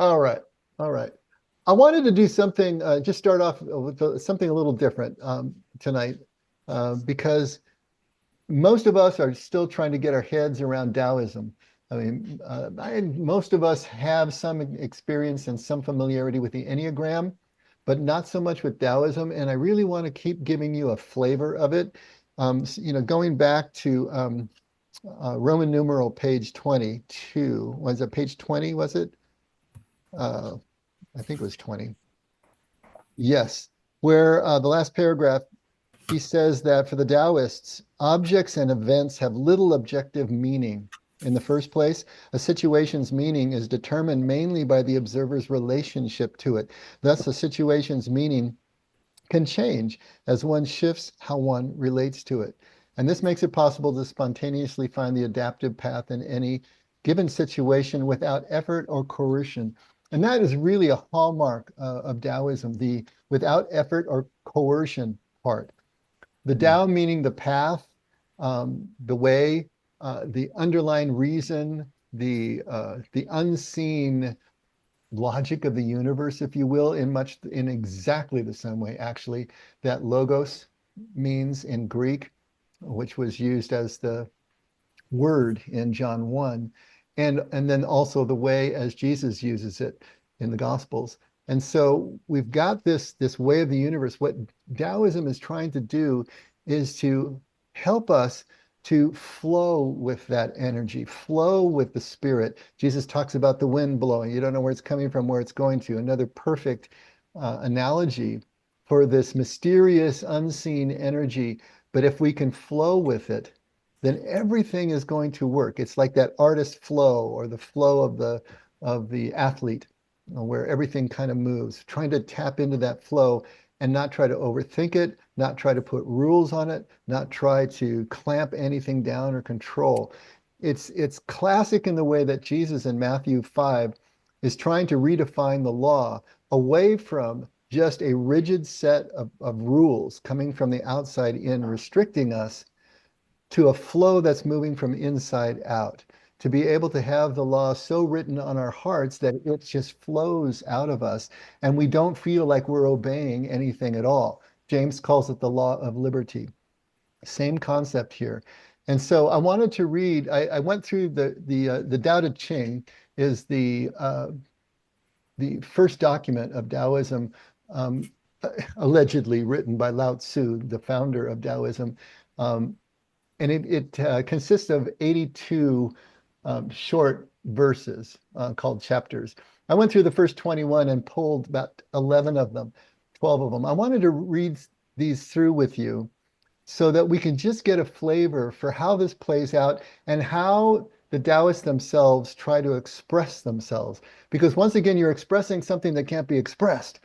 All right. All right. I wanted to do something, just start off with something a little different tonight, because most of us are still trying to get our heads around Taoism. I mean, most of us have some experience and some familiarity with the Enneagram, but not so much with Taoism. And I really want to keep giving you a flavor of it. Going back to Roman numeral page 22, was it page 20, was it? Uh, I think it was 20. Yes, where the last paragraph, he says that for the Taoists, objects and events have little objective meaning. In the first place, a situation's meaning is determined mainly by the observer's relationship to it. Thus, a situation's meaning can change as one shifts how one relates to it. And this makes it possible to spontaneously find the adaptive path in any given situation without effort or coercion. And that is really a hallmark of Taoism, the without effort or coercion part. The Mm. Tao meaning the path, the way, the underlying reason, the unseen logic of the universe, if you will, in exactly the same way, actually, that logos means in Greek, which was used as the word in John 1, and then also the way as Jesus uses it in the Gospels. And so we've got this way of the universe. What Taoism is trying to do is to help us to flow with that energy, flow with the spirit. Jesus talks about the wind blowing. You don't know where it's coming from, where it's going to. Another perfect analogy for this mysterious, unseen energy. But if we can flow with it, then everything is going to work. It's like that artist flow or the flow of the athlete, where everything kind of moves, trying to tap into that flow and not try to overthink it, not try to put rules on it, not try to clamp anything down or control. It's classic in the way that Jesus in Matthew 5 is trying to redefine the law away from just a rigid set of rules coming from the outside in restricting us to a flow that's moving from inside out, to be able to have the law so written on our hearts that it just flows out of us and we don't feel like we're obeying anything at all. James calls it the law of liberty. Same concept here. And so I wanted to read, I went through the Tao Te Ching is the first document of Taoism, um, allegedly written by Lao Tzu, the founder of Taoism. Um, and it consists of 82 short verses called chapters. I went through the first 21 and pulled about 11 of them, 12 of them. I wanted to read these through with you so that we can just get a flavor for how this plays out and how the Taoists themselves try to express themselves. Because once again, you're expressing something that can't be expressed,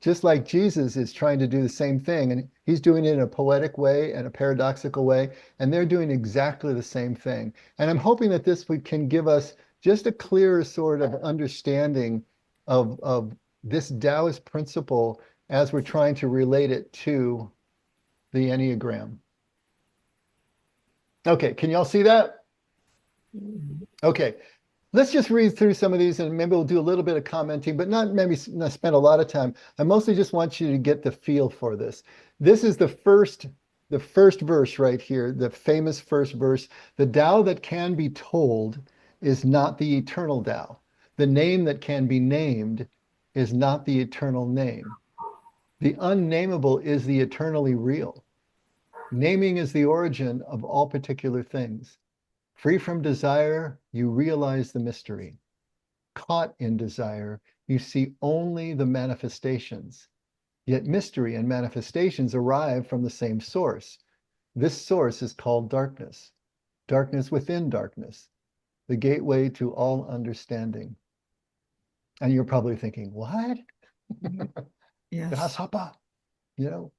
just like Jesus is trying to do the same thing. And he's doing it in a poetic way and a paradoxical way. And they're doing exactly the same thing. And I'm hoping that this can give us just a clearer sort of understanding of this Taoist principle as we're trying to relate it to the Enneagram. Okay, can y'all see that? Okay, let's just read through some of these and maybe we'll do a little bit of commenting, but not maybe not spend a lot of time. I mostly just want you to get the feel for this. This is the first verse right here, the famous first verse. The Tao that can be told is not the eternal Tao. The name that can be named is not the eternal name. The unnameable is the eternally real. Naming is the origin of all particular things. Free from desire, you realize the mystery. Caught in desire, you see only the manifestations. Yet mystery and manifestations arrive from the same source. This source is called darkness. Darkness within darkness, the gateway to all understanding. And you're probably thinking, what? Mhm. Yes. Grasshopper,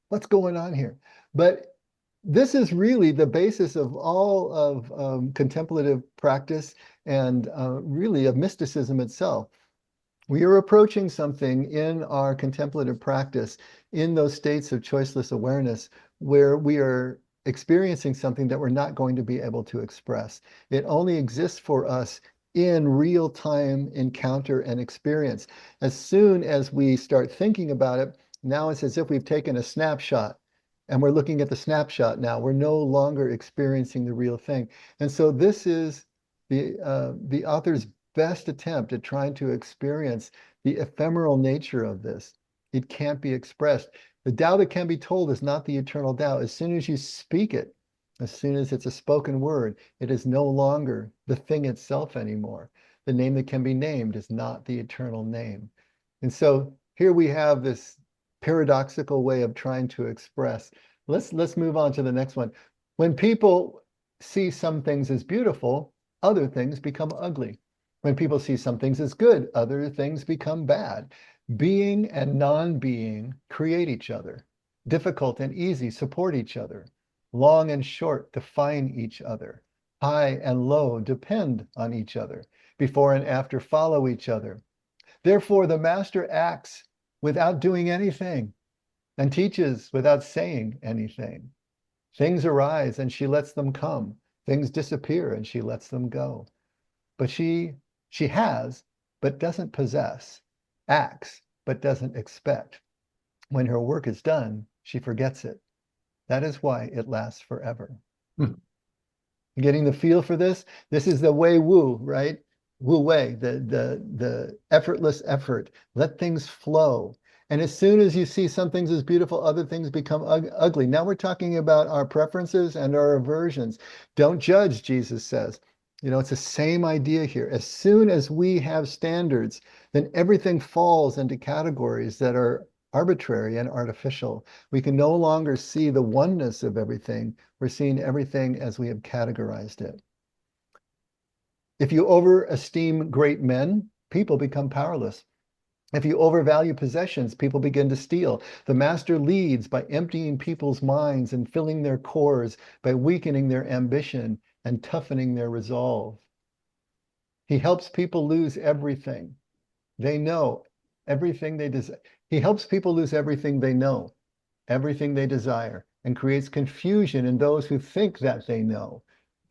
what's going on here? But this is really the basis of all of contemplative practice and really of mysticism itself. We are approaching something in our contemplative practice in those states of choiceless awareness where we are experiencing something that we're not going to be able to express. It only exists for us in real-time encounter and experience. As soon as we start thinking about it, now it's as if we've taken a snapshot and we're looking at the snapshot now. We're no longer experiencing the real thing. And so this is the author's best attempt at trying to experience the ephemeral nature of this. It can't be expressed. The Tao that can be told is not the eternal Tao. As soon as you speak it, as soon as it's a spoken word, it is no longer the thing itself anymore. The name that can be named is not the eternal name. And so here we have this paradoxical way of trying to express. Let's move on to the next one. When people see some things as beautiful, other things become ugly. When people see some things as good, other things become bad. Being and non-being create each other. Difficult and easy support each other. Long and short define each other. High and low depend on each other. Before and after follow each other. Therefore, the master acts without doing anything and teaches without saying anything. Things arise and she lets them come. Things disappear and she lets them go. But she has, but doesn't possess, acts, but doesn't expect. When her work is done, she forgets it. That is why it lasts forever. Getting the feel for this? This is the Wei Wu, right? Wu Wei, the effortless effort. Let things flow. And as soon as you see some things as beautiful, other things become ugly. Now we're talking about our preferences and our aversions. Don't judge, Jesus says. You know, it's the same idea here. As soon as we have standards, then everything falls into categories that are arbitrary and artificial. We can no longer see the oneness of everything. We're seeing everything as we have categorized it. If you overesteem great men, people become powerless. If you overvalue possessions, people begin to steal. The master leads by emptying people's minds and filling their cores, by weakening their ambition and toughening their resolve. He helps people lose everything. They know everything they desire. He helps people lose everything they know, everything they desire, and creates confusion in those who think that they know.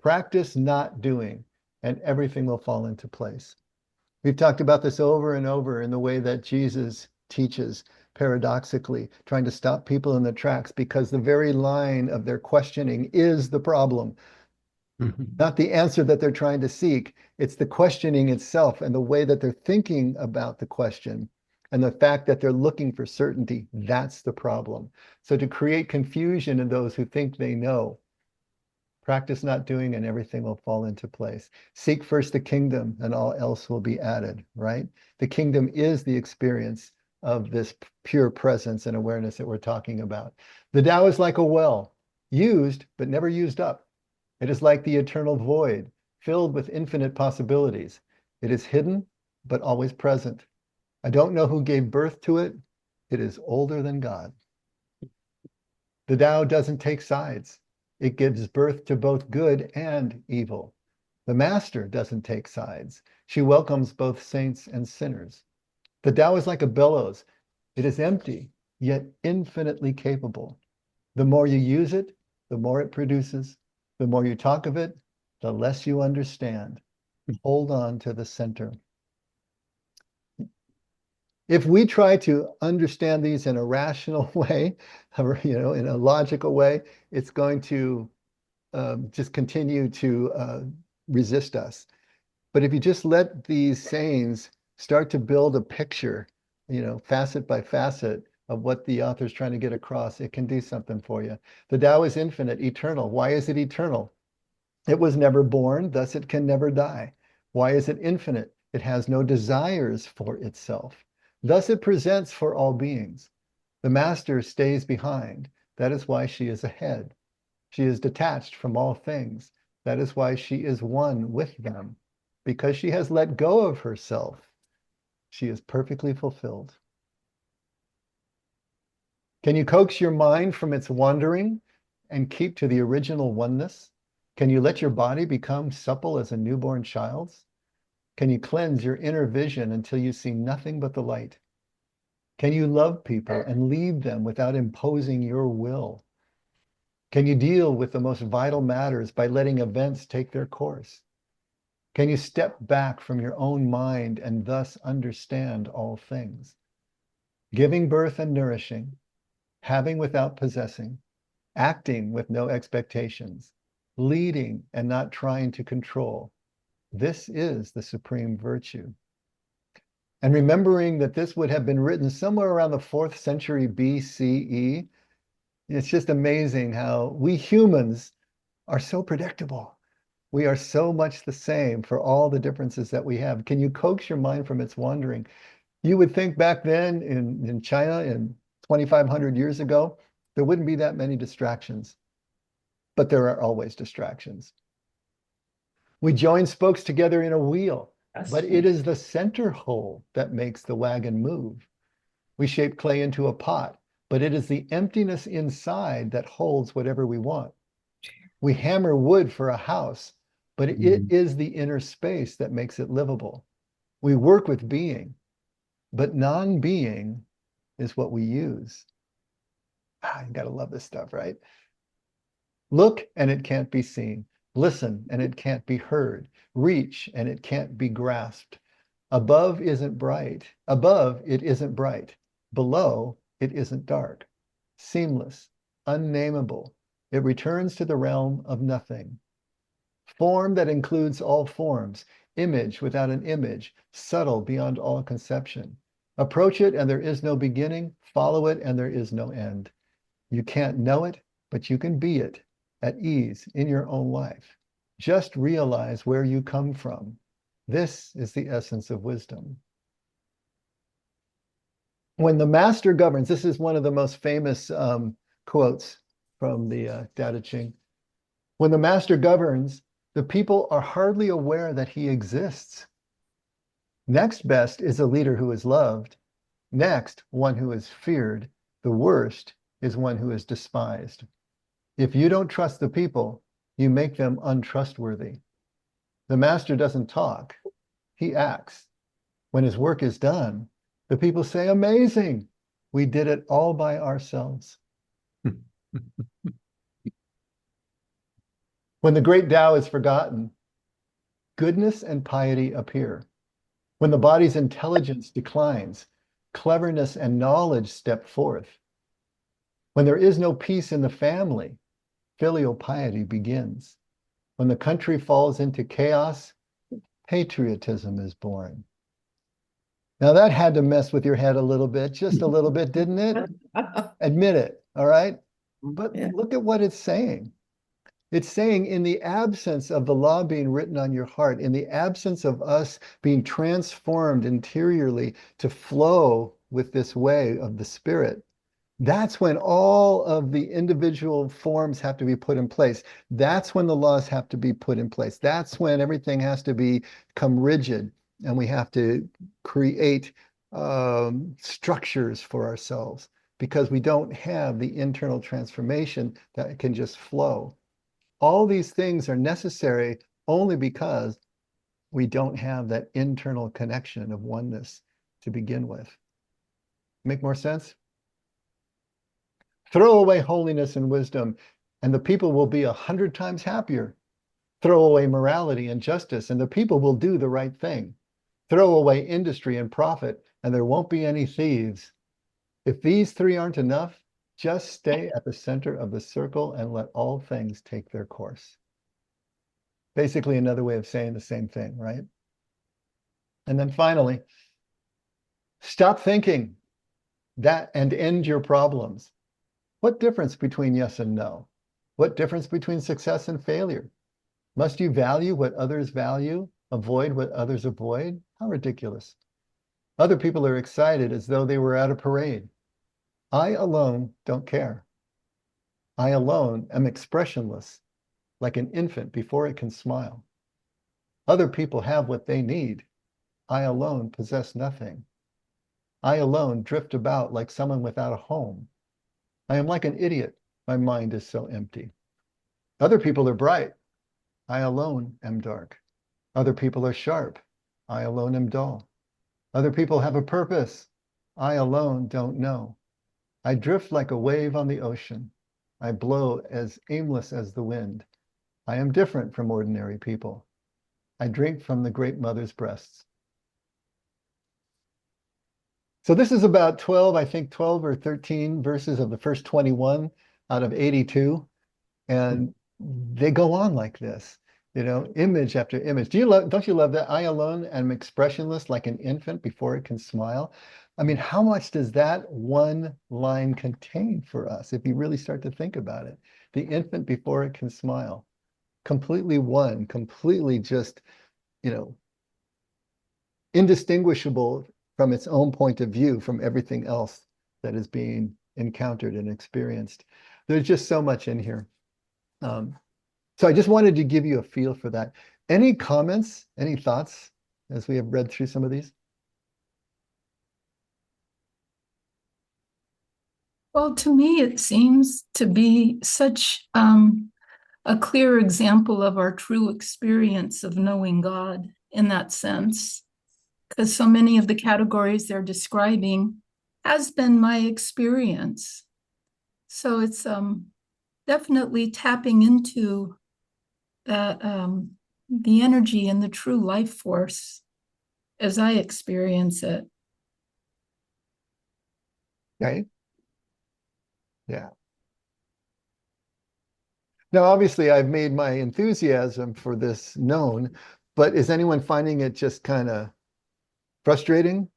Practice not doing, and everything will fall into place. We've talked about this over and over in the way that Jesus teaches, paradoxically, trying to stop people in their tracks because the very line of their questioning is the problem. Not the answer that they're trying to seek. It's the questioning itself and the way that they're thinking about the question and the fact that they're looking for certainty. That's the problem. So to create confusion in those who think they know, practice not doing and everything will fall into place. Seek first the kingdom and all else will be added, right? The kingdom is the experience of this pure presence and awareness that we're talking about. The Tao is like a well, used but never used up. It is like the eternal void, filled with infinite possibilities. It is hidden, but always present. I don't know who gave birth to it. It is older than God. The Tao doesn't take sides. It gives birth to both good and evil. The master doesn't take sides. She welcomes both saints and sinners. The Tao is like a bellows. It is empty, yet infinitely capable. The more you use it, the more it produces. The more you talk of it, the less you understand. Hold on to the center. If we try to understand these in a rational way, in a logical way, it's going to just continue to resist us. But if you just let these sayings start to build a picture, facet by facet of what the author's trying to get across, it can do something for you. The Tao is infinite, eternal. Why is it eternal? It was never born, thus it can never die. Why is it infinite? It has no desires for itself. Thus it presents for all beings. The master stays behind. That is why she is ahead. She is detached from all things. That is why she is one with them. Because she has let go of herself, she is perfectly fulfilled. Can you coax your mind from its wandering and keep to the original oneness? Can you let your body become supple as a newborn child's? Can you cleanse your inner vision until you see nothing but the light? Can you love people and lead them without imposing your will? Can you deal with the most vital matters by letting events take their course? Can you step back from your own mind and thus understand all things? Giving birth and nourishing, having without possessing, acting with no expectations, leading and not trying to control. This is the supreme virtue. And remembering that this would have been written somewhere around the 4th century BCE, it's just amazing how we humans are so predictable. We are so much the same for all the differences that we have. Can you coax your mind from its wandering? You would think back then in China, in 2,500 years ago, there wouldn't be that many distractions, but there are always distractions. We join spokes together in a wheel, but it is the center hole that makes the wagon move. We shape clay into a pot, but it is the emptiness inside that holds whatever we want. We hammer wood for a house, but it is the inner space that makes it livable. We work with being, but non-being is what we use. You gotta love this stuff, right? Look and it can't be seen. Listen and it can't be heard. Reach and it can't be grasped. Above isn't bright. Above it isn't bright. Below it isn't dark. Seamless, unnameable. It returns to the realm of nothing. Form that includes all forms. Image without an image. Subtle beyond all conception. Approach it and there is no beginning. Follow it and there is no end. You can't know it, but you can be it at ease in your own life. Just realize where you come from. This is the essence of wisdom. When the master governs, this is one of the most famous quotes from the Tao Te Ching. When the master governs, the people are hardly aware that he exists. Next best is a leader who is loved. Next, one who is feared. The worst is one who is despised. If you don't trust the people, you make them untrustworthy. The master doesn't talk, he acts. When his work is done, the people say, amazing, we did it all by ourselves. When the great Tao is forgotten, goodness and piety appear. When the body's intelligence declines, cleverness and knowledge step forth. When there is no peace in the family, filial piety begins. When the country falls into chaos, patriotism is born. Now that had to mess with your head a little bit, just a little bit, didn't it? Admit it, all right? But look at what it's saying. It's saying in the absence of the law being written on your heart, in the absence of us being transformed interiorly to flow with this way of the spirit, that's when all of the individual forms have to be put in place. That's when the laws have to be put in place. That's when everything has to become rigid and we have to create structures for ourselves because we don't have the internal transformation that can just flow. All these things are necessary only because we don't have that internal connection of oneness to begin with. Make more sense? Throw away holiness and wisdom, and the people will be 100 times happier. Throw away morality and justice, and the people will do the right thing. Throw away industry and profit, and there won't be any thieves. If these three aren't enough, just stay at the center of the circle and let all things take their course. Basically, another way of saying the same thing, right? And then finally, stop thinking that and end your problems. What difference between yes and no? What difference between success and failure? Must you value what others value, avoid what others avoid? How ridiculous. Other people are excited as though they were at a parade. I alone don't care. I alone am expressionless, like an infant before it can smile. Other people have what they need. I alone possess nothing. I alone drift about like someone without a home. I am like an idiot. My mind is so empty. Other people are bright. I alone am dark. Other people are sharp. I alone am dull. Other people have a purpose. I alone don't know. I drift like a wave on the ocean. I blow as aimless as the wind. I am different from ordinary people. I drink from the great mother's breasts. So this is about 12, I think 12 or 13 verses of the first 21 out of 82. And they go on like this, image after image. Don't you love that? I alone am expressionless like an infant before it can smile. I mean, how much does that one line contain for us if you really start to think about it? The infant before it can smile, completely one, completely just, you know, indistinguishable from its own point of view from everything else that is being encountered and experienced. There's just so much in here. So I just wanted to give you a feel for that. Any comments, any thoughts as we have read through some of these? Well, to me, it seems to be such a clear example of our true experience of knowing God in that sense, because so many of the categories they're describing has been my experience. So it's definitely tapping into that the energy and the true life force as I experience it. Right? Yeah. Now, obviously, I've made my enthusiasm for this known, but is anyone finding it just kind of frustrating, Not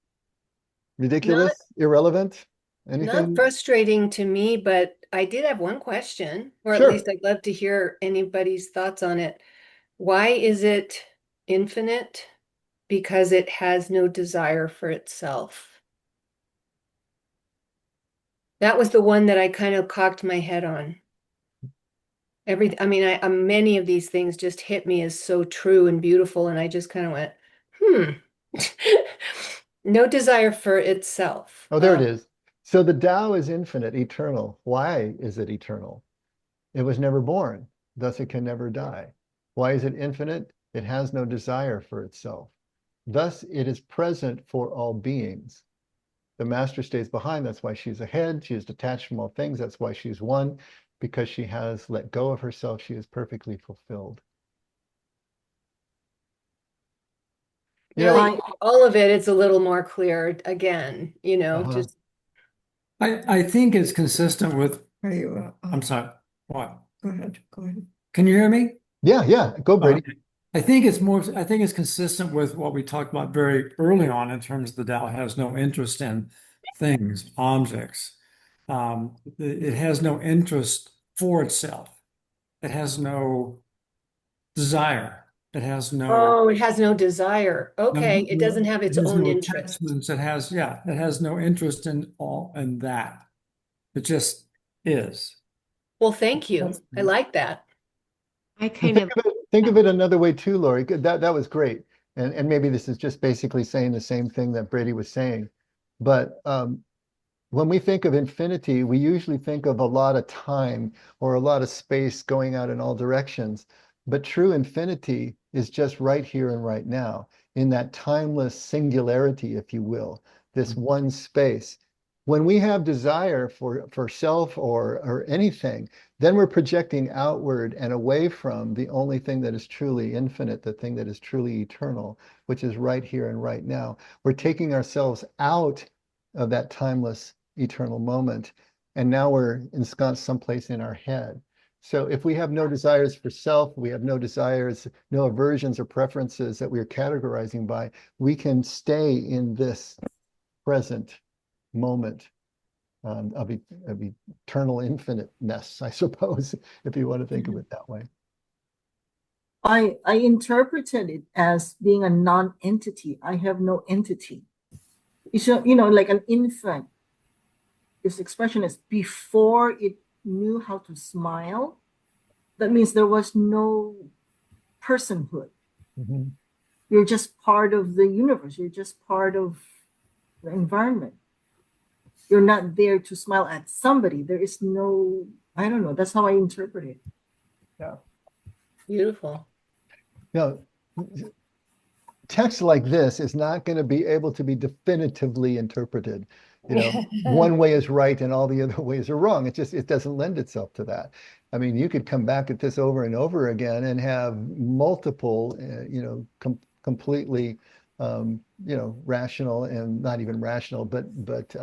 ridiculous, irrelevant? not Anything? frustrating to me, but I did have one question, or at Sure. least I'd love to hear anybody's thoughts on it. Why is it infinite? Because it has no desire for itself. That was the one that I kind of cocked my head on. I mean, many of these things just hit me as so true and beautiful, and I just kind of went, no desire for itself. Oh, there it is. So the Tao is infinite, eternal. Why is it eternal? It was never born, thus it can never die. Why is it infinite? It has no desire for itself. Thus it is present for all beings. The master stays behind. That's why she's ahead. She is detached from all things. That's why she's one, because she has let go of herself. She is perfectly fulfilled. Now that you all of it, it's a little more clear again, just I think it's consistent with, I'm sorry, what? Go ahead. Go ahead. Can you hear me? Yeah. Go, Brady. Okay. I think it's consistent with what we talked about very early on in terms of the Tao has no interest in things, objects. It has no interest for itself. It has no desire. It has no, it has no desire. Okay, it doesn't have it its has own no interest. attachments. It has no interest in that. It just is. Well, thank you. I like that. I kind of, Think of it another way too, Lori. That was great. And maybe this is just basically saying the same thing that Brady was saying. But when we think of infinity, we usually think of a lot of time or a lot of space going out in all directions. But true infinity is just right here and right now, in that timeless singularity, if you will, this one space. When we have desire for self or anything, then we're projecting outward and away from the only thing that is truly infinite, the thing that is truly eternal, which is right here and right now. We're taking ourselves out of that timeless eternal moment. And now we're ensconced someplace in our head. So if we have no desires for self, we have no desires, no aversions or preferences that we are categorizing by, we can stay in this present moment of eternal infiniteness, I suppose, if you want to think of it that way. I interpreted it as being a non-entity. I have no entity. It's like an infant. This expression is before it knew how to smile. That means there was no personhood. Mm-hmm. You're just part of the universe. You're just part of the environment. You're not there to smile at somebody. There is no, I don't know. That's how I interpret it. Yeah. Beautiful. Text like this is not going to be able to be definitively interpreted. one way is right and all the other ways are wrong. It doesn't lend itself to that. I mean, you could come back at this over and over again and have multiple, completely, rational and not even rational, but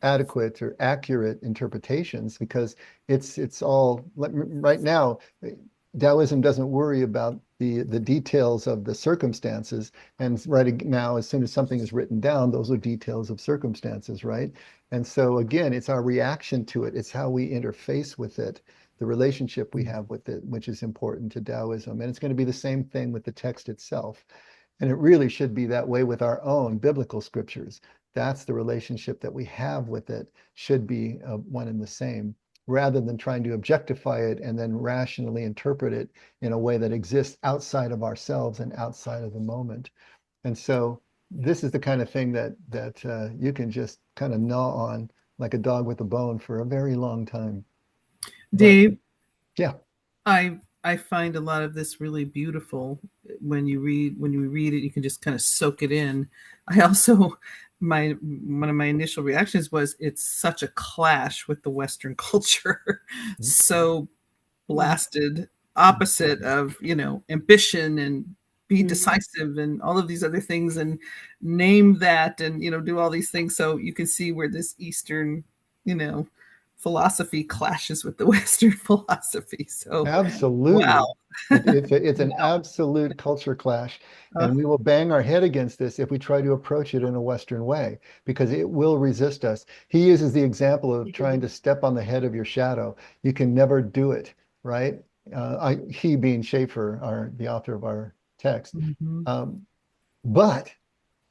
adequate or accurate interpretations, because it's all right now. Taoism doesn't worry about the details of the circumstances, and right now, as soon as something is written down, those are details of circumstances, right? And so again, it's our reaction to it. It's how we interface with it, the relationship we have with it, which is important to Taoism. And it's going to be the same thing with the text itself. And it really should be that way with our own biblical scriptures. That's the relationship that we have with it, should be one and the same, rather than trying to objectify it and then rationally interpret it in a way that exists outside of ourselves and outside of the moment. And so this is the kind of thing that you can just kind of gnaw on like a dog with a bone for a very long time. Dave, yeah, I find a lot of this really beautiful. When you read it, you can just kind of soak it in. I also, one of my initial reactions was, it's such a clash with the Western culture. So blasted opposite of, ambition and be decisive and all of these other things, and name that, and, do all these things. So you can see where this Eastern, philosophy clashes with the Western philosophy. So absolutely. Wow. It's an absolute culture clash, and we will bang our head against this if we try to approach it in a Western way, because it will resist us. He uses the example of trying to step on the head of your shadow. You can never do it, right? He being Schafer, the author of our text. But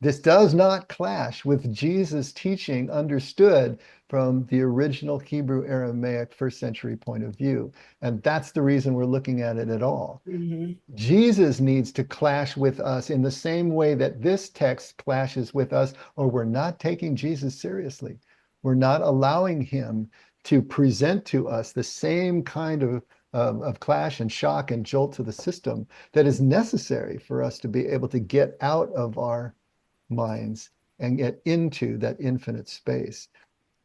this does not clash with Jesus' teaching understood from the original Hebrew Aramaic first century point of view. And that's the reason we're looking at it at all. Jesus needs to clash with us in the same way that this text clashes with us, or we're not taking Jesus seriously. We're not allowing him to present to us the same kind of clash and shock and jolt to the system that is necessary for us to be able to get out of our minds and get into that infinite space.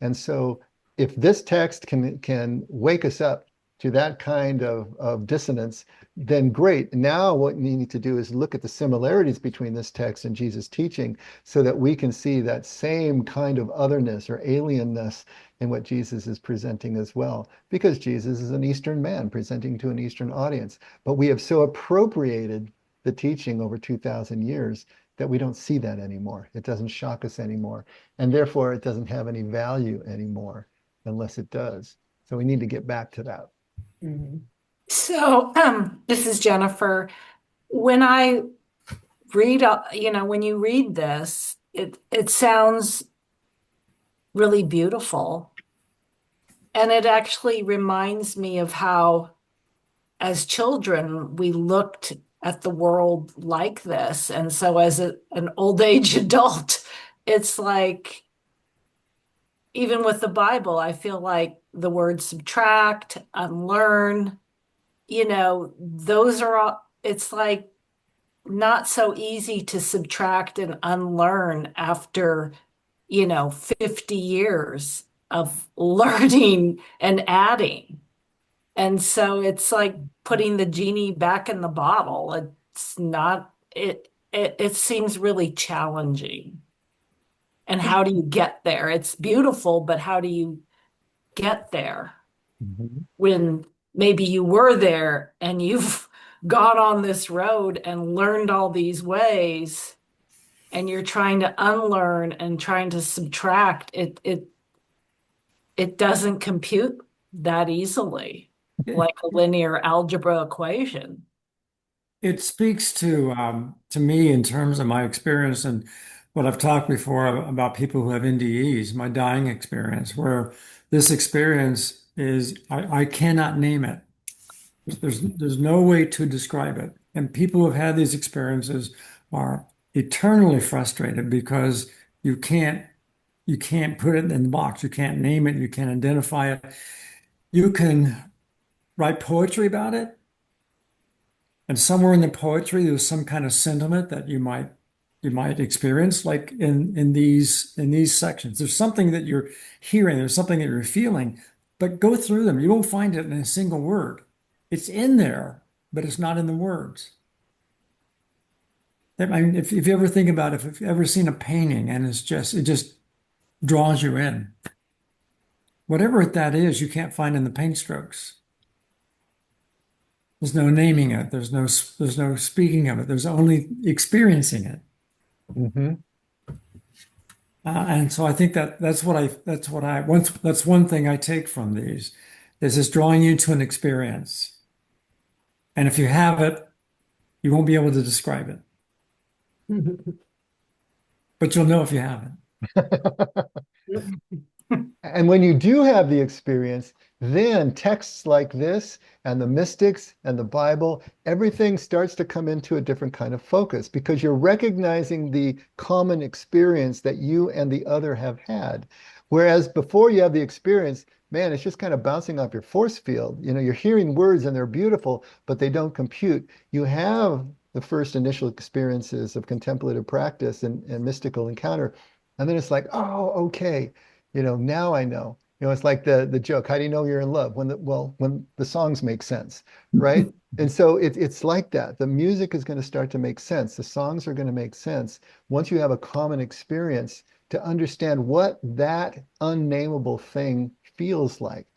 And so if this text can wake us up to that kind of dissonance, then great. Now what we need to do is look at the similarities between this text and Jesus' teaching, so that we can see that same kind of otherness or alienness in what Jesus is presenting as well, because Jesus is an Eastern man presenting to an Eastern audience. But we have so appropriated the teaching over 2,000 years that we don't see that anymore. It doesn't shock us anymore. And therefore, it doesn't have any value anymore unless it does. So we need to get back to that. So, this is Jennifer. When I read, when you read this, it sounds really beautiful. And it actually reminds me of how, as children, we looked at the world like this. And so as an old age adult, it's like, even with the Bible, I feel like the words subtract, unlearn, those are all, it's like not so easy to subtract and unlearn after, 50 years of learning and adding. And so it's like putting the genie back in the bottle. It's not, it seems really challenging. And how do you get there? It's beautiful, but how do you get there when maybe you were there and you've gone on this road and learned all these ways, and you're trying to unlearn and trying to subtract? It doesn't compute that easily, like a linear algebra equation. It speaks to me in terms of my experience and what I've talked before about people who have NDEs, my dying experience, where this experience is I cannot name it. There's no way to describe it. And people who have had these experiences are eternally frustrated because you can't put it in the box. You can't name it. You can't identify it. You can write poetry about it. And somewhere in the poetry, there's some kind of sentiment that you might you might experience, like in these sections. There's something that you're hearing, there's something that you're feeling, but go through them. You won't find it in a single word. It's in there, but it's not in the words. I mean, if you ever think about it, if you've ever seen a painting and it just draws you in. Whatever that is, you can't find in the paint strokes. There's no naming it. There's no speaking of it. There's only experiencing it. Mm-hmm. And so I think that's one thing I take from these is this drawing you to an experience. And if you have it, you won't be able to describe it, but you'll know if you have it. And when you do have the experience, then texts like this and the mystics and the Bible, everything starts to come into a different kind of focus because you're recognizing the common experience that you and the other have had. Whereas before you have the experience, man, it's just kind of bouncing off your force field. You know, you're hearing words and they're beautiful, but they don't compute. You have the first initial experiences of contemplative practice and mystical encounter. And then it's like, oh, okay. You know, now I know. You know, it's like the joke. How do you know you're in love? When the songs make sense, right? And so it's like that. The music is going to start to make sense. The songs are going to make sense once you have a common experience to understand what that unnameable thing feels like.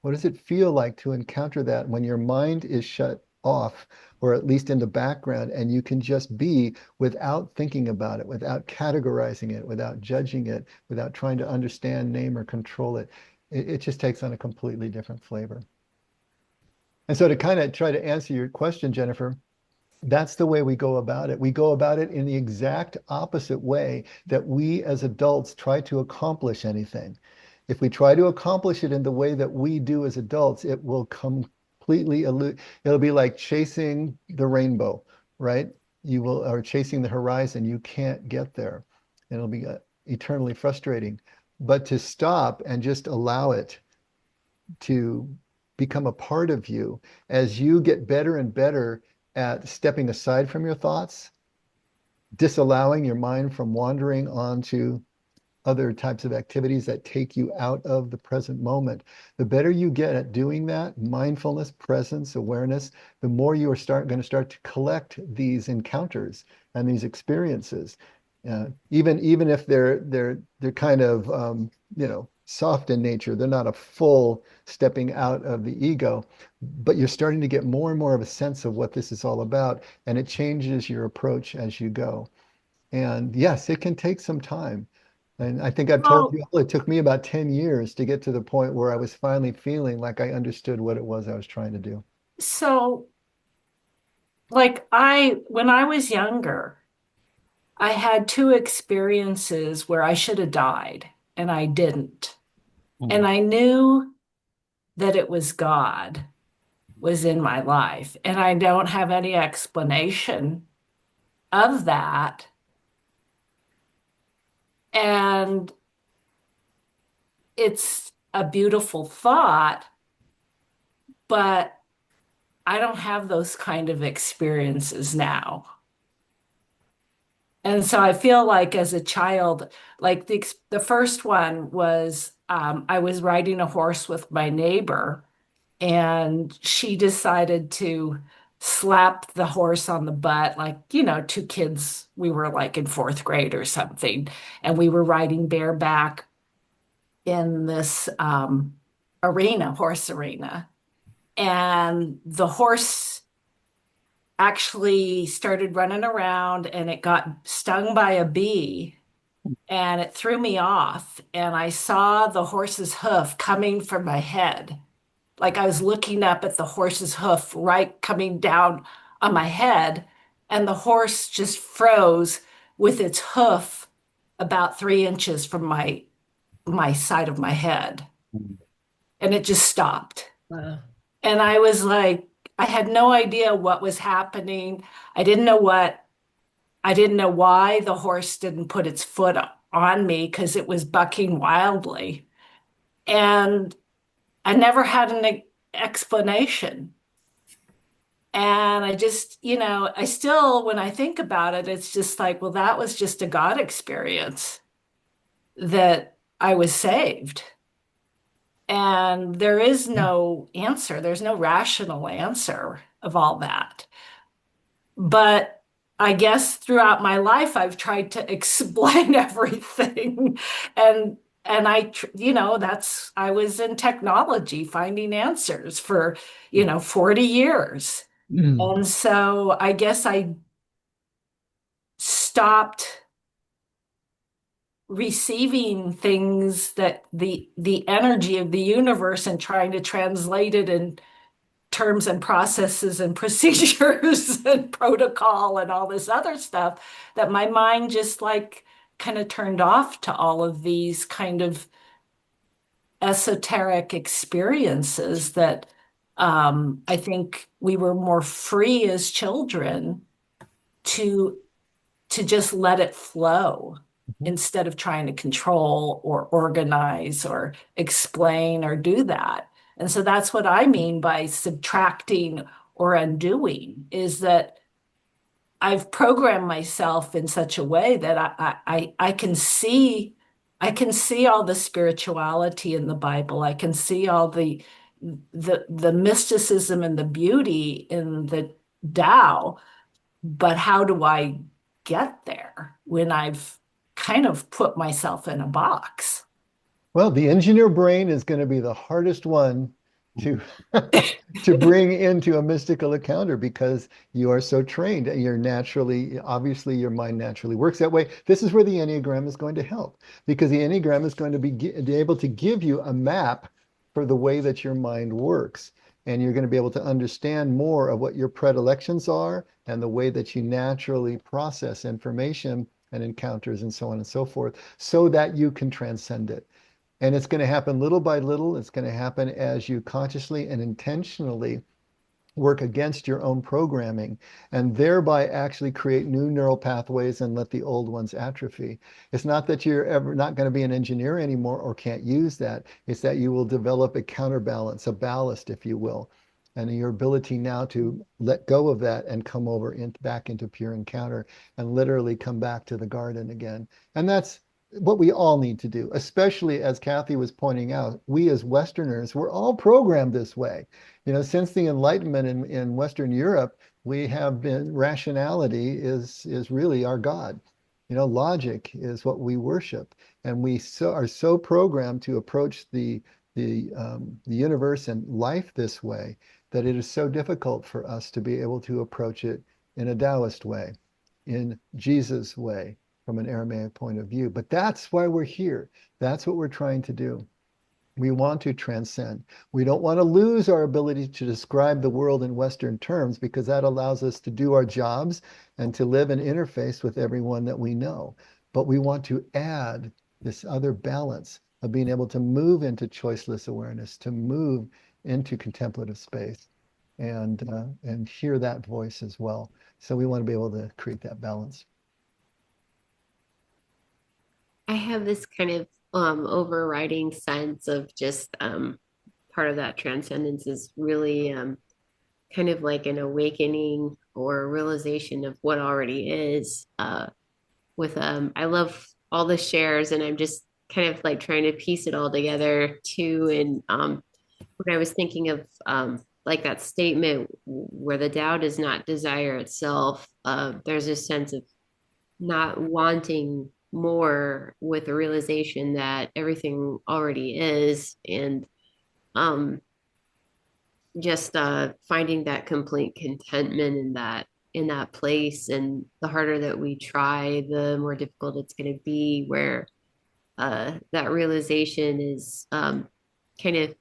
What does it feel like to encounter that when your mind is shut off, or at least in the background, and you can just be without thinking about it, without categorizing it, without judging it, without trying to understand, name, or control it. It just takes on a completely different flavor. And so to kind of try to answer your question, Jennifer, that's the way we go about it. We go about it in the exact opposite way that we as adults try to accomplish anything. If we try to accomplish it in the way that we do as adults, it will completely elude. It'll be like chasing the rainbow, right? Or chasing the horizon. You can't get there. And it'll be eternally frustrating. But to stop and just allow it to become a part of you as you get better and better at stepping aside from your thoughts, disallowing your mind from wandering onto other types of activities that take you out of the present moment. The better you get at doing that, mindfulness, presence, awareness, the more you are going to start to collect these encounters and these experiences. Even if they're kind of soft in nature, they're not a full stepping out of the ego, but you're starting to get more and more of a sense of what this is all about, and it changes your approach as you go. And yes, it can take some time. And I think I've told you it took me about 10 years to get to the point where I was finally feeling like I understood what it was I was trying to do. So, when I was younger, I had two experiences where I should have died and I didn't. And I knew that it was God was in my life. And I don't have any explanation of that. And it's a beautiful thought, but I don't have those kind of experiences now. And so I feel like as a child, like the first one was I was riding a horse with my neighbor, and she decided to slap the horse on the butt, like, two kids, we were like in fourth grade or something, and we were riding bareback in this horse arena. And the horse actually started running around and it got stung by a bee and it threw me off. And I saw the horse's hoof coming from my head. Like I was looking up at the horse's hoof right coming down on my head, and the horse just froze with its hoof about 3 inches from my side of my head. And it just stopped. Wow. And I was like, I had no idea what was happening. I didn't know why the horse didn't put its foot on me because it was bucking wildly. And I never had an explanation. And I just, I still, when I think about it, it's just like, well, that was just a God experience that I was saved. And there is no answer, there's no rational answer of all that. But I guess throughout my life, I've tried to explain everything. And I was in technology finding answers for, 40 years. Mm. And so I guess I stopped receiving things that the energy of the universe and trying to translate it in terms and processes and procedures and protocol and all this other stuff, that my mind just like kind of turned off to all of these kind of esoteric experiences that I think we were more free as children to just let it flow instead of trying to control or organize or explain or do that. And so that's what I mean by subtracting or undoing, is that I've programmed myself in such a way that I can see all the spirituality in the Bible. I can see all the mysticism and the beauty in the Tao, but how do I get there when I've kind of put myself in a box? Well, the engineer brain is going to be the hardest one to to bring into a mystical encounter because you are so trained. You're naturally, obviously, your mind naturally works that way. This is where the Enneagram is going to help because the Enneagram is going to be able to give you a map for the way that your mind works. And you're going to be able to understand more of what your predilections are and the way that you naturally process information and encounters and so on and so forth, so that you can transcend it. And it's going to happen little by little. It's going to happen as you consciously and intentionally work against your own programming and thereby actually create new neural pathways and let the old ones atrophy. It's not that you're ever not going to be an engineer anymore or can't use that. It's that you will develop a counterbalance, a ballast, if you will, and your ability now to let go of that and come over back into pure encounter and literally come back to the garden again. And that's what we all need to do, especially as Kathy was pointing out, we as Westerners, we're all programmed this way. Since the Enlightenment in Western Europe, we have been, rationality is really our God. Logic is what we worship. And we are so programmed to approach the universe and life this way that it is so difficult for us to be able to approach it in a Taoist way, in Jesus' way, from an Aramaic point of view. But that's why we're here. That's what we're trying to do. We want to transcend. We don't want to lose our ability to describe the world in Western terms because that allows us to do our jobs and to live and interface with everyone that we know. But we want to add this other balance of being able to move into choiceless awareness, to move into contemplative space and hear that voice as well. So we want to be able to create that balance. I have this kind of overriding sense of just part of that transcendence is really kind of like an awakening or realization of what already is. With I love all the shares, and I'm just kind of like trying to piece it all together too. And when I was thinking of like that statement where the Tao does not desire itself, there's a sense of not wanting more with the realization that everything already is, and just finding that complete contentment in that place. And the harder that we try, the more difficult it's going to be, where that realization is kind of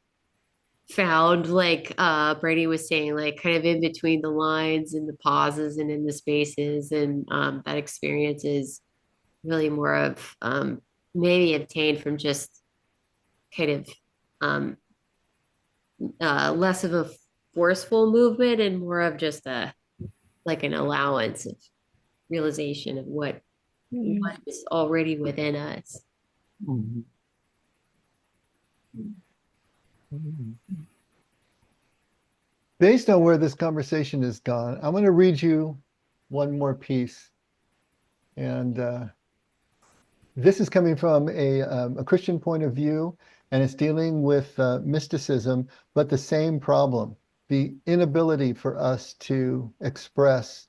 found, like Brady was saying, like kind of in between the lines and the pauses and in the spaces. And that experience is really more of maybe obtained from just kind of less of a forceful movement and more of just a like an allowance of realization of what is already within us. Mm-hmm. Mm-hmm. Based on where this conversation has gone, I'm going to read you one more piece. And this is coming from a Christian point of view, and it's dealing with mysticism, but the same problem, the inability for us to express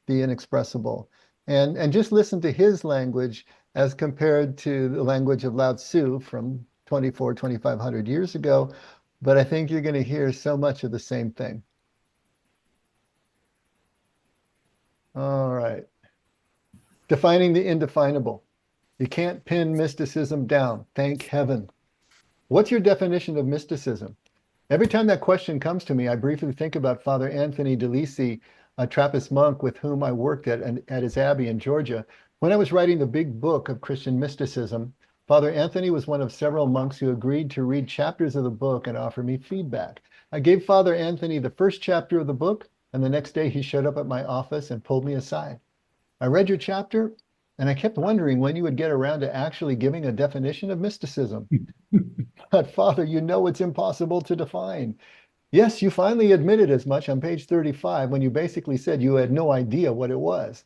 the inexpressible. And just listen to his language as compared to the language of Lao Tzu from 2,500 years ago. But I think you're going to hear so much of the same thing. All right. Defining the indefinable. You can't pin mysticism down. Thank heaven. What's your definition of mysticism? Every time that question comes to me, I briefly think about Father Anthony DeLisi, a Trappist monk with whom I worked at his abbey in Georgia. When I was writing the big book of Christian mysticism, Father Anthony was one of several monks who agreed to read chapters of the book and offer me feedback. I gave Father Anthony the first chapter of the book, and the next day he showed up at my office and pulled me aside. I read your chapter, and I kept wondering when you would get around to actually giving a definition of mysticism. But Father, you know it's impossible to define. Yes, you finally admitted as much on page 35 when you basically said you had no idea what it was.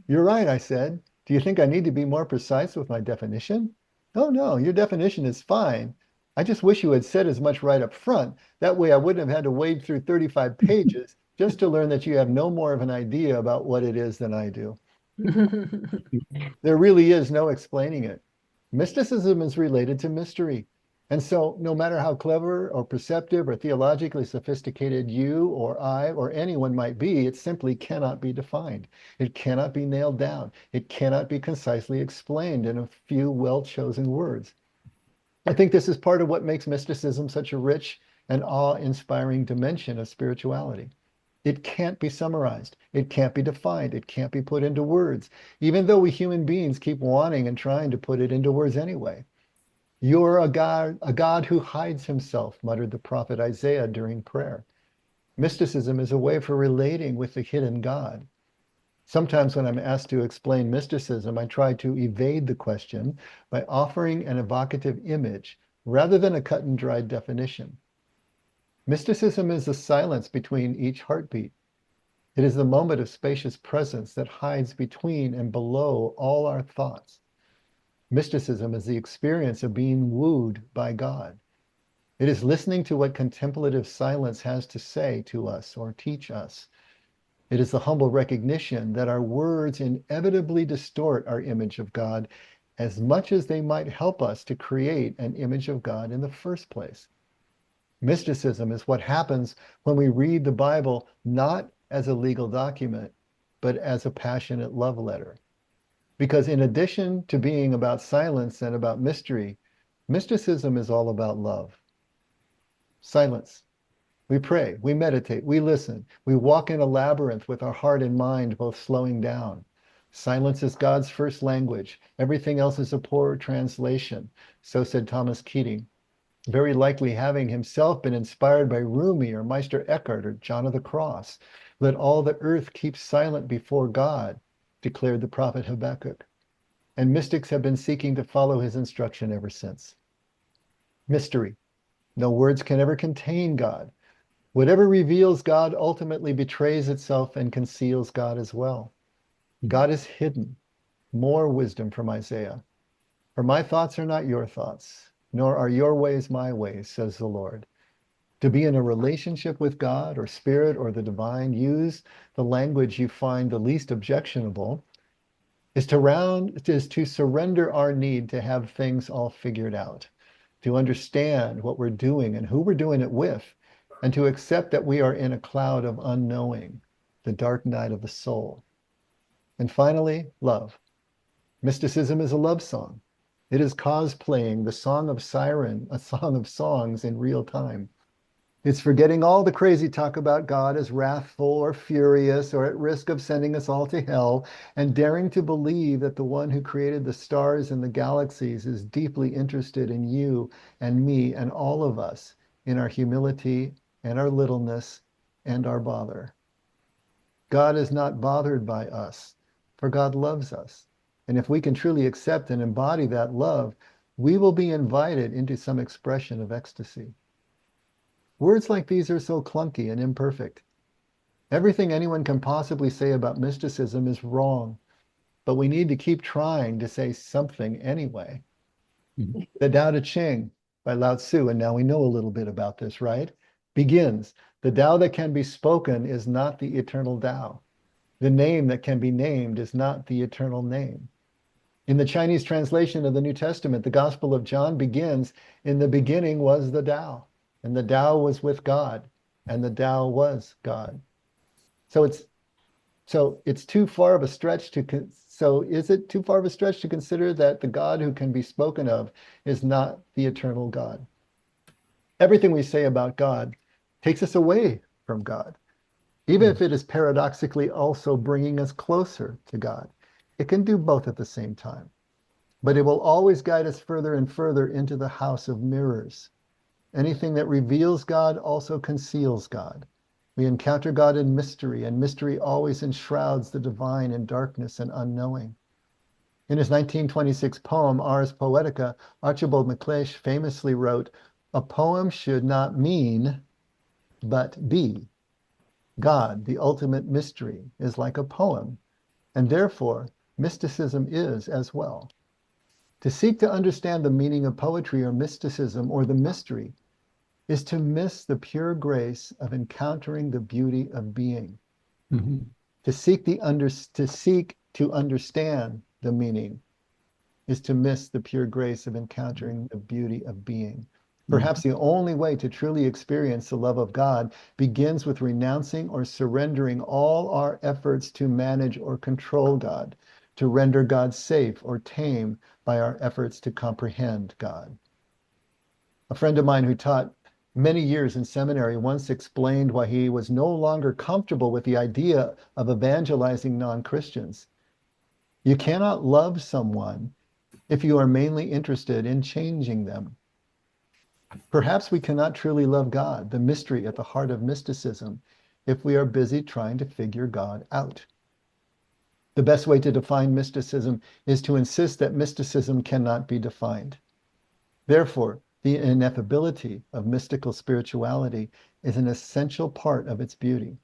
You're right, I said. Do you think I need to be more precise with my definition? Oh, no, your definition is fine. I just wish you had said as much right up front. That way I wouldn't have had to wade through 35 pages just to learn that you have no more of an idea about what it is than I do. There really is no explaining it. Mysticism is related to mystery. And so, no matter how clever or perceptive or theologically sophisticated you or I or anyone might be, it simply cannot be defined. It cannot be nailed down. It cannot be concisely explained in a few well-chosen words. I think this is part of what makes mysticism such a rich and awe-inspiring dimension of spirituality. It can't be summarized. It can't be defined. It can't be put into words, even though we human beings keep wanting and trying to put it into words anyway. You're a God who hides himself, muttered the prophet Isaiah during prayer. Mysticism is a way for relating with the hidden God. Sometimes when I'm asked to explain mysticism, I try to evade the question by offering an evocative image rather than a cut and dried definition. Mysticism is the silence between each heartbeat. It is the moment of spacious presence that hides between and below all our thoughts. Mysticism is the experience of being wooed by God. It is listening to what contemplative silence has to say to us or teach us. It is the humble recognition that our words inevitably distort our image of God as much as they might help us to create an image of God in the first place. Mysticism is what happens when we read the Bible not as a legal document, but as a passionate love letter. Because in addition to being about silence and about mystery, mysticism is all about love. Silence. We pray, we meditate, we listen, we walk in a labyrinth with our heart and mind both slowing down. Silence is God's first language. Everything else is a poor translation. So said Thomas Keating, very likely having himself been inspired by Rumi or Meister Eckhart or John of the Cross. Let all the earth keep silent before God, declared the prophet Habakkuk. And mystics have been seeking to follow his instruction ever since. Mystery. No words can ever contain God. Whatever reveals God ultimately betrays itself and conceals God as well. God is hidden. More wisdom from Isaiah. For my thoughts are not your thoughts, nor are your ways my ways, says the Lord. To be in a relationship with God or spirit or the divine, use the language you find the least objectionable, is to surrender our need to have things all figured out, to understand what we're doing and who we're doing it with, and to accept that we are in a cloud of unknowing, the dark night of the soul. And finally, love. Mysticism is a love song. It is cosplaying the song of siren, a song of songs in real time. It's forgetting all the crazy talk about God as wrathful or furious or at risk of sending us all to hell, and daring to believe that the one who created the stars and the galaxies is deeply interested in you and me and all of us, in our humility and our littleness and our bother. God is not bothered by us, for God loves us. And if we can truly accept and embody that love, we will be invited into some expression of ecstasy. Words like these are so clunky and imperfect. Everything anyone can possibly say about mysticism is wrong, but we need to keep trying to say something anyway. The Tao Te Ching by Lao Tzu, and now we know a little bit about this, right? Begins, the Tao that can be spoken is not the eternal Tao. The name that can be named is not the eternal name. In the Chinese translation of the New Testament, the Gospel of John begins, in the beginning was the Tao, and the Tao was with God, and the Tao was God. So it's too far of a stretch to so is it too far of a stretch to consider that the God who can be spoken of is not the eternal God? Everything we say about God takes us away from God, even if it is paradoxically also bringing us closer to God. It can do both at the same time, but it will always guide us further and further into the house of mirrors. Anything that reveals God also conceals God. We encounter God in mystery, and mystery always enshrouds the divine in darkness and unknowing. In his 1926 poem, Ars Poetica, Archibald MacLeish famously wrote, "A poem should not mean, but be. God, the ultimate mystery, is like a poem, and therefore mysticism is as well. To seek to understand the meaning of poetry or mysticism or the mystery is to miss the pure grace of encountering the beauty of being. To seek to understand the meaning is to miss the pure grace of encountering the beauty of being. Perhaps the only way to truly experience the love of God begins with renouncing or surrendering all our efforts to manage or control God, to render God safe or tame by our efforts to comprehend God." A friend of mine who taught many years in seminary once explained why he was no longer comfortable with the idea of evangelizing non-Christians. You cannot love someone if you are mainly interested in changing them. Perhaps we cannot truly love God, the mystery at the heart of mysticism, if we are busy trying to figure God out. The best way to define mysticism is to insist that mysticism cannot be defined. Therefore, the ineffability of mystical spirituality is an essential part of its beauty.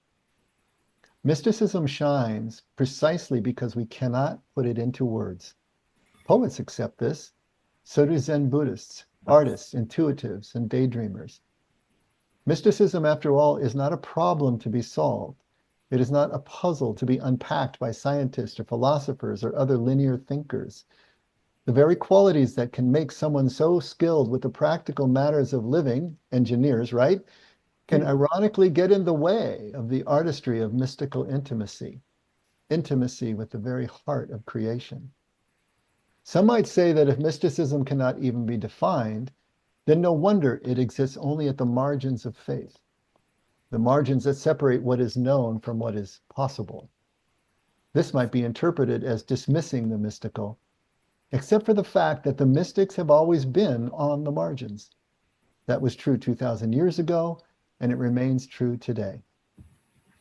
Mysticism shines precisely because we cannot put it into words. Poets accept this. So do Zen Buddhists, artists, intuitives, and daydreamers. Mysticism, after all, is not a problem to be solved. It is not a puzzle to be unpacked by scientists or philosophers or other linear thinkers. The very qualities that can make someone so skilled with the practical matters of living, engineers, right, can ironically get in the way of the artistry of mystical intimacy, intimacy with the very heart of creation. Some might say that if mysticism cannot even be defined, then no wonder it exists only at the margins of faith, the margins that separate what is known from what is possible. This might be interpreted as dismissing the mystical, except for the fact that the mystics have always been on the margins. That was true 2,000 years ago, and it remains true today.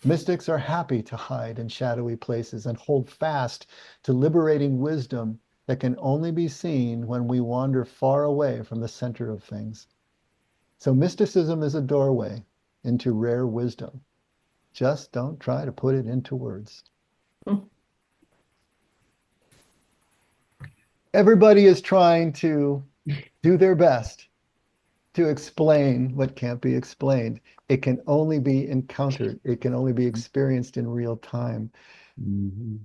Mystics are happy to hide in shadowy places and hold fast to liberating wisdom that can only be seen when we wander far away from the center of things. So mysticism is a doorway into rare wisdom. Just don't try to put it into words. Everybody is trying to do their best to explain what can't be explained. It can only be encountered. It can only be experienced in real time.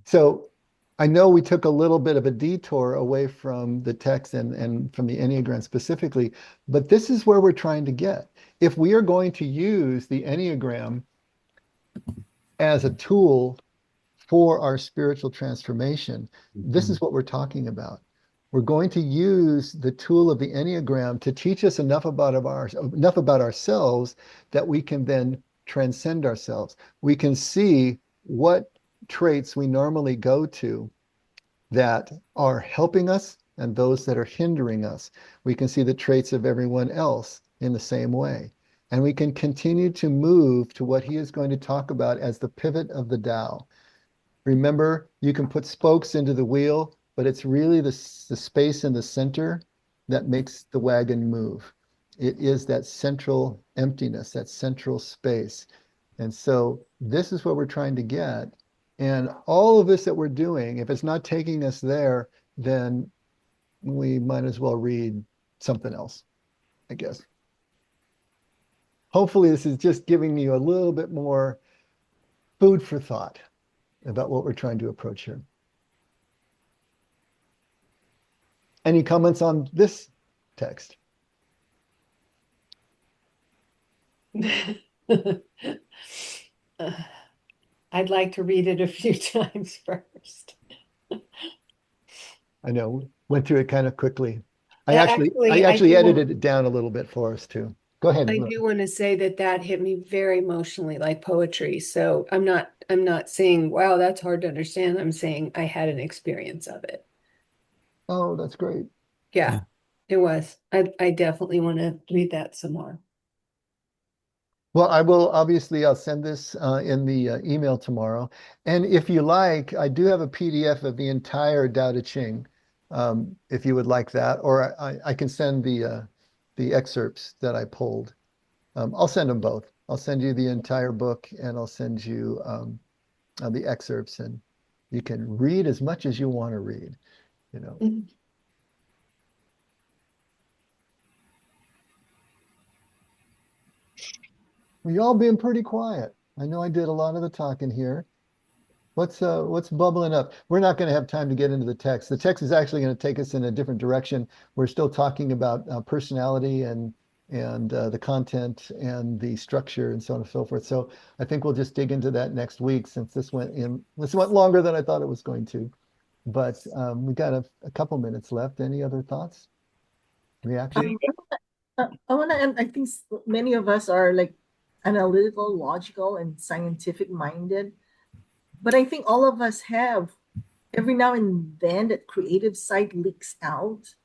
So I know we took a little bit of a detour away from the text and from the Enneagram specifically, but this is where we're trying to get. If we are going to use the Enneagram as a tool for our spiritual transformation, this is what we're talking about. We're going to use the tool of the Enneagram to teach us enough about ourselves that we can then transcend ourselves. We can see what traits we normally go to that are helping us and those that are hindering us. We can see the traits of everyone else in the same way. And we can continue to move to what he is going to talk about as the pivot of the Tao. Remember, you can put spokes into the wheel, but it's really the space in the center that makes the wagon move. It is that central emptiness, that central space. And so this is what we're trying to get. And all of this that we're doing, if it's not taking us there, then we might as well read something else, I guess. Hopefully, this is just giving you a little bit more food for thought about what we're trying to approach here. Any comments on this text? I'd like to read it a few times first. I know, went through it kind of quickly. I Actually, actually edited it down a little bit for us too. Go ahead. I do want to say that hit me very emotionally, like poetry. So I'm not saying, wow, that's hard to understand. I'm saying I had an experience of it. Oh, that's great. Yeah, it was. I definitely want to read that some more. Well, I'll send this in the email tomorrow. And if you like, I do have a PDF of the entire Tao Te Ching, if you would like that, or I can send the excerpts that I pulled. I'll send them both. I'll send you the entire book and I'll send you the excerpts, and you can read as much as you want to read, you know. We all been pretty quiet. I know I did a lot of the talking here. What's bubbling up? We're not going to have time to get into the text. The text is actually going to take us in a different direction. We're still talking about personality and the content and the structure and so on and so forth. So I think we'll just dig into that next week, since this went longer than I thought it was going to. But we got a couple minutes left. Any other thoughts? Reactions? I want to, and I think many of us are like analytical, logical, and scientific minded. But I think all of us have, every now and then, that creative side leaks out,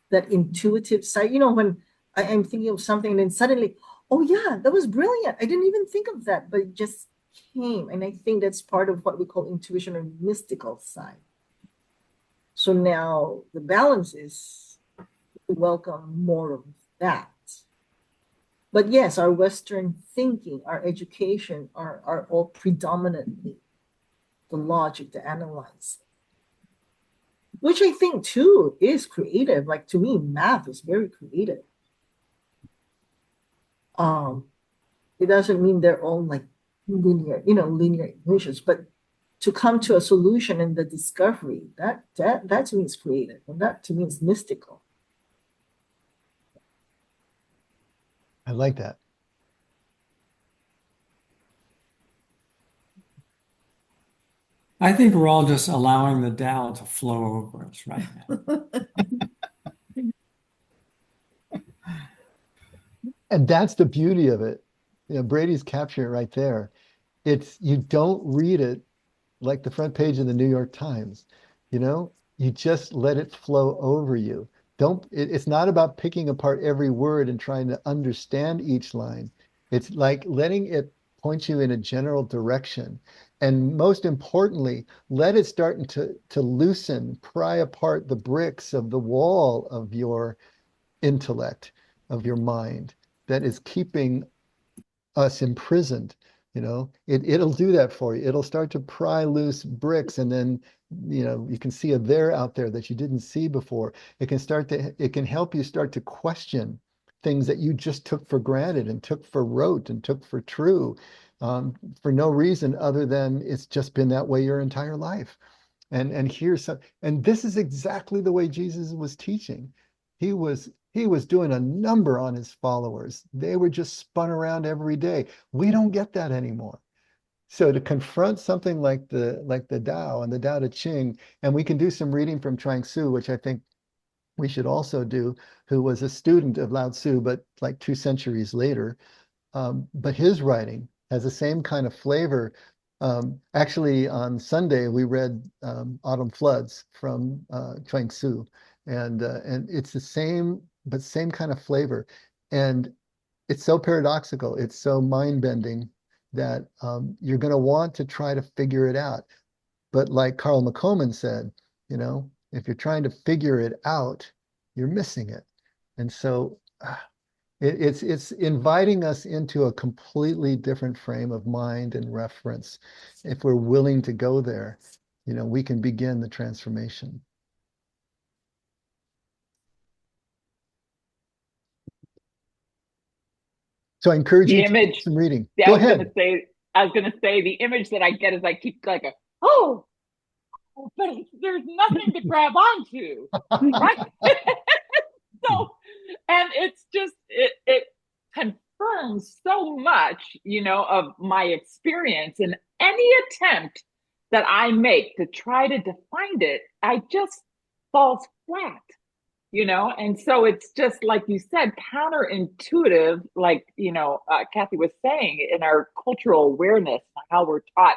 that intuitive side. You know, when I'm thinking of something and then suddenly, oh yeah, that was brilliant. I didn't even think of that, but it just came. And I think that's part of what we call intuition, or mystical side. So now the balance is to welcome more of that. But yes, our Western thinking, our education are all predominantly the logic, the analyze, which I think too is creative. Like, to me, math is very creative. It doesn't mean they're all like linear equations, but to come to a solution in the discovery, that to me is creative, and that to me is mystical. I like that. I think we're all just allowing the Tao to flow over us right now. And that's the beauty of it. You know, Brady's capturing it right there. You don't read it like the front page of the New York Times, you know, you just let it flow over you. It's not about picking apart every word and trying to understand each line. It's like letting it point you in a general direction. And most importantly, let it start to loosen, pry apart the bricks of the wall of your intellect, of your mind, that is keeping us imprisoned. You know, it'll do that for you. It'll start to pry loose bricks, and then, you know, you can see a there out there that you didn't see before. It can help you start to question things that you just took for granted and took for rote and took for true, for no reason other than it's just been that way your entire life. And this is exactly the way Jesus was teaching. He was doing a number on his followers. They were just spun around every day. We don't get that anymore. So to confront something like the Tao and the Tao Te Ching, and we can do some reading from Chuang Tzu, which I think we should also do, who was a student of Lao Tzu, but like 2 centuries later. But his writing has the same kind of flavor. Actually, on Sunday, we read Autumn Floods from Chuang Tzu, and it's the same, but same kind of flavor. And it's so paradoxical, it's so mind-bending that you're going to want to try to figure it out. But like Carl McComan said, you know, if you're trying to figure it out, you're missing it. And so It's inviting us into a completely different frame of mind and reference. If we're willing to go there, we can begin the transformation. So I encourage The you to do image, some reading. yeah, Go I was ahead. gonna say the image that I get is I keep like, oh, but there's nothing to grab onto, right? So, and it's just it confirms so much, of my experience, and any attempt that I make to try to define it, I just falls flat. And so it's just like you said, counterintuitive, like Kathy was saying, in our cultural awareness, how we're taught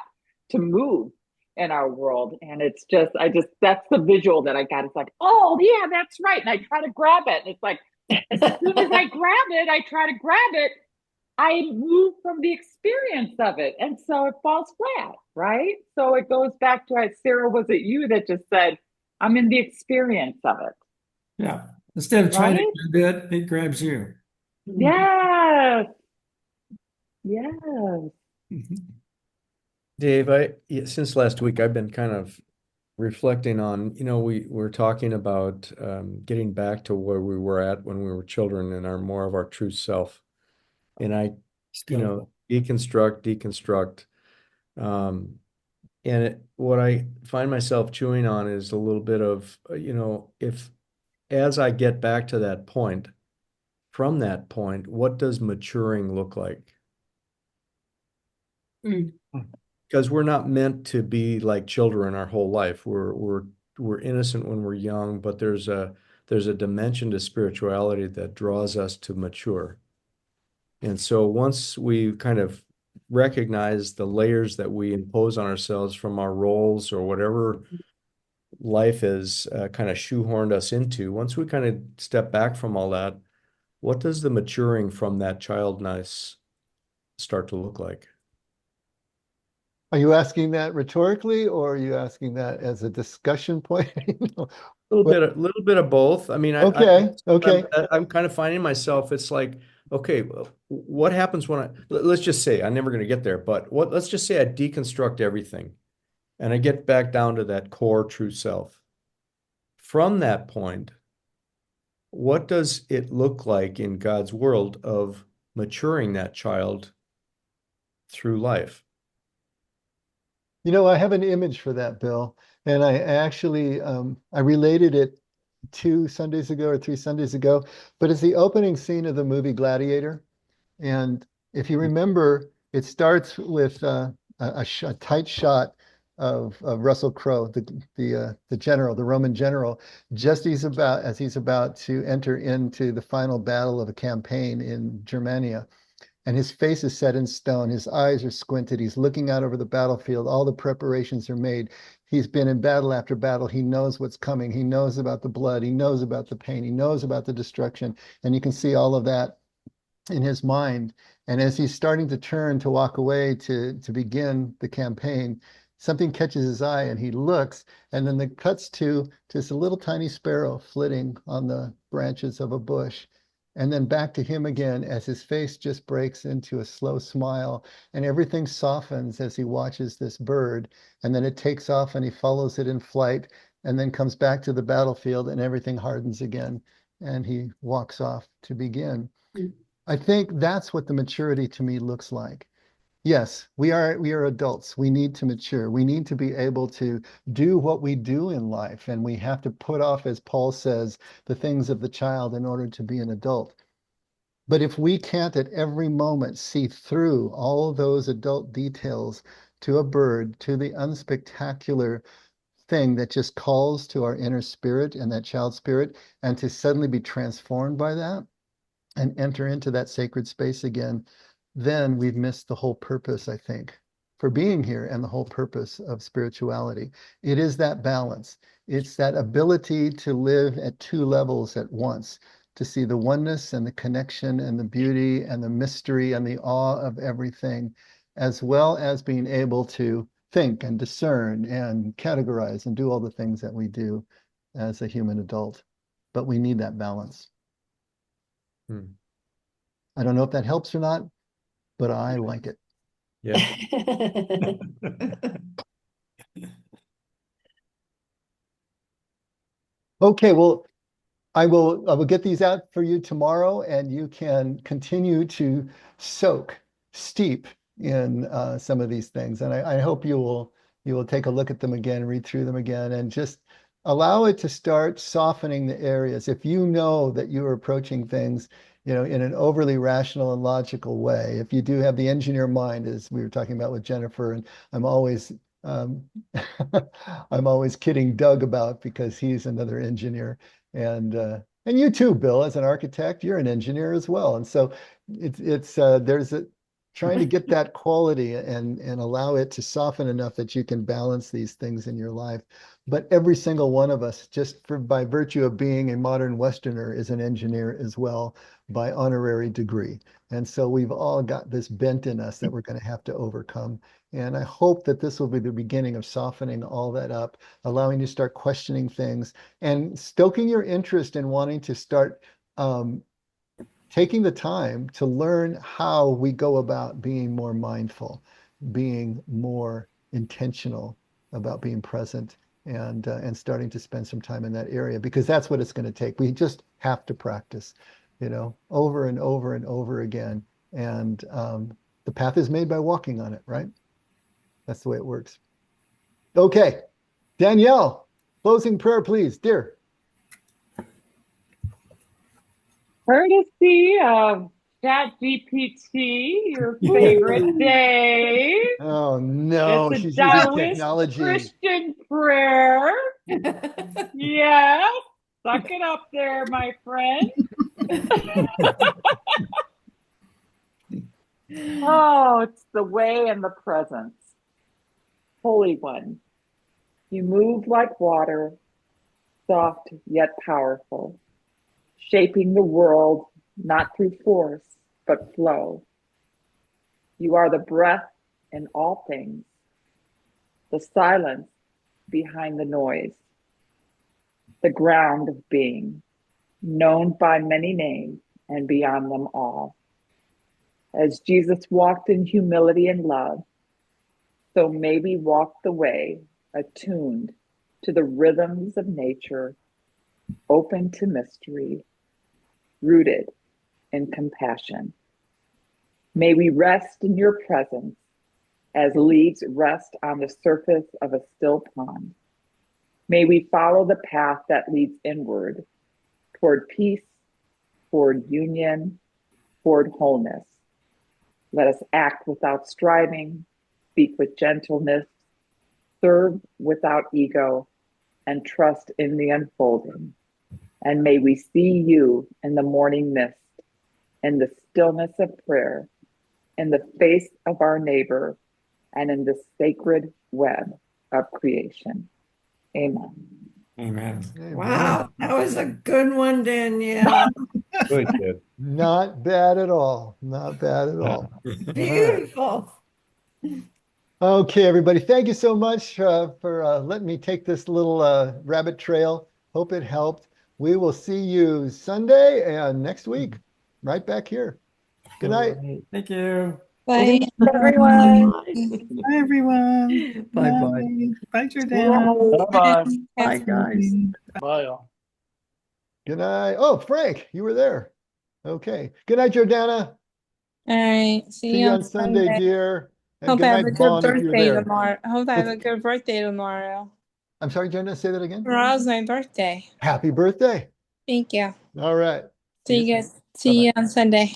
to move in our world. And it's just, that's the visual that I got. It's like, oh yeah, that's right. And I try to grab it, and it's like, as soon as I try to grab it, I move from the experience of it, and so it falls flat, right? So it goes back to, Sarah, was it you that just said, I'm in the experience of it? Yeah. Instead of trying Right? to grab it grabs you. Yes. Yes. Dave, since last week, I've been kind of reflecting on, we're talking about getting back to where we were at when we were children and more of our true self. And deconstruct. And what I find myself chewing on is a little bit of, if as I get back to that point, from that point, what does maturing look like? Because we're not meant to be like children our whole life. We're innocent when we're young, but there's a dimension to spirituality that draws us to mature. And so once we kind of recognize the layers that we impose on ourselves from our roles or whatever life has kind of shoehorned us into, once we kind of step back from all that, what does the maturing from that childness start to look like? Are you asking that rhetorically, or are you asking that as a discussion point? A little bit of both. I mean, Okay. I'm kind of finding myself, it's like, okay, what happens when let's just say, I'm never going to get there, but let's just say I deconstruct everything and I get back down to that core true self. From that point, what does it look like in God's world of maturing that child through life? I have an image for that, Bill, and I actually I related it 2 Sundays ago or 3 Sundays ago, but it's the opening scene of the movie Gladiator. And if you remember, it starts with a tight shot of Russell Crowe, the general, the Roman general, just as he's about to enter into the final battle of a campaign in Germania. And his face is set in stone. His eyes are squinted. He's looking out over the battlefield. All the preparations are made. He's been in battle after battle. He knows what's coming. He knows about the blood. He knows about the pain. He knows about the destruction. And you can see all of that in his mind. And as he's starting to turn to walk away to begin the campaign, something catches his eye and he looks, and then it cuts to just a little tiny sparrow flitting on the branches of a bush. And then back to him again as his face just breaks into a slow smile, and everything softens as he watches this bird. And then it takes off and he follows it in flight, and then comes back to the battlefield and everything hardens again. And he walks off to begin. I think that's what the maturity to me looks like. Yes, we are adults. We need to mature. We need to be able to do what we do in life, and we have to put off, as Paul says, the things of the child in order to be an adult. But if we can't at every moment see through all those adult details to a bird, to the unspectacular thing that just calls to our inner spirit and that child spirit, and to suddenly be transformed by that and enter into that sacred space again, then we've missed the whole purpose, I think, for being here, and the whole purpose of spirituality. It is that balance. It's that ability to live at two levels at once, to see the oneness and the connection and the beauty and the mystery and the awe of everything, as well as being able to think and discern and categorize and do all the things that we do as a human adult. But we need that balance. I don't know if that helps or not, but I like it. Yeah. Okay, well, I will get these out for you tomorrow, and you can continue to steep in some of these things. And I hope you will take a look at them again, read through them again, and just allow it to start softening the areas. If you know that you are approaching things, in an overly rational and logical way, if you do have the engineer mind, as we were talking about with Jennifer, and I'm always I'm always kidding Doug about, because he's another engineer. And you too, Bill, as an architect, you're an engineer as well. And so it's there's trying to get that quality and allow it to soften enough that you can balance these things in your life. But every single one of us, just by virtue of being a modern Westerner, is an engineer as well, by honorary degree. And so we've all got this bent in us that we're going to have to overcome. And I hope that this will be the beginning of softening all that up, allowing you to start questioning things and stoking your interest in wanting to start taking the time to learn how we go about being more mindful, being more intentional about being present, and starting to spend some time in that area, because that's what it's going to take. We just have to practice, over and over and over again. And the path is made by walking on it, right? That's the way it works. Okay, Danielle, closing prayer, please, dear. Courtesy of ChatGPT, your favorite day. Oh no, It's a she's using Taoist technology. Christian prayer. Yeah, suck it up there, my friend. Oh, it's the way and the presence. Holy One, you move like water, soft yet powerful, shaping the world not through force, but flow. You are the breath in all things, the silence behind the noise, the ground of being, known by many names and beyond them all. As Jesus walked in humility and love, so may we walk the way, attuned to the rhythms of nature, open to mystery, rooted in compassion. May we rest in your presence as leaves rest on the surface of a still pond. May we follow the path that leads inward, toward peace, toward union, toward wholeness. Let us act without striving, speak with gentleness, serve without ego, and trust in the unfolding. And may we see you in the morning mist, in the stillness of prayer, in the face of our neighbor, and in the sacred web of creation. Amen. Amen. Wow, that was a good one, Danielle. Good kid. Not bad at all. Not bad at all. Beautiful. Okay, everybody. Thank you so much for letting me take this little rabbit trail. Hope it helped. We will see you Sunday and next week, right back here. Good night. Thank you. Bye, Everyone. Bye, everyone. Bye-bye. Bye, Jordana. Bye-bye. Bye, guys. Bye, y'all. Good night. Oh, Frank, you were there. Okay. Good night, Jordana. All right. See you on Sunday, dear. And Hope good I have night, a good Vaughn, if you're birthday there. tomorrow. I hope I have a good birthday tomorrow. I'm sorry, Jordana, say that again. Tomorrow's my birthday. Happy birthday. Thank you. All right. See you guys. See you on Sunday.